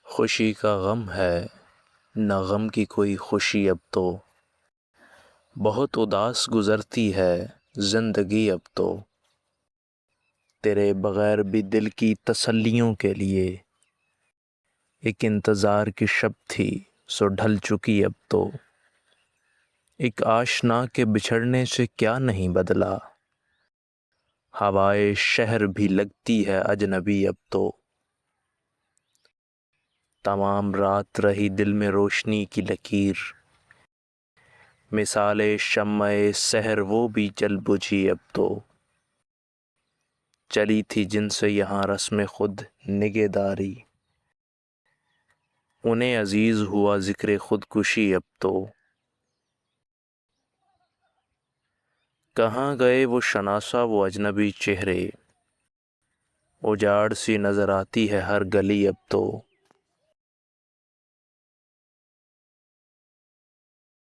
خوشی کا غم ہے نہ غم کی کوئی خوشی اب تو، بہت اداس گزرتی ہے زندگی اب تو، تیرے بغیر بھی دل کی تسلیوں کے لیے ایک انتظار کی شب تھی سو ڈھل چکی اب تو، ایک آشنا کے بچھڑنے سے کیا نہیں بدلا، ہوائے شہر بھی لگتی ہے اجنبی اب تو، تمام رات رہی دل میں روشنی کی لکیر، مثال شمع سحر وہ بھی جل بجھی اب تو، چلی تھی جن سے یہاں رسم خود نگہداری، انہیں عزیز ہوا ذکر خودکشی اب تو، کہاں گئے وہ شناسا وہ اجنبی چہرے، اجاڑ سی نظر آتی ہے ہر گلی اب تو،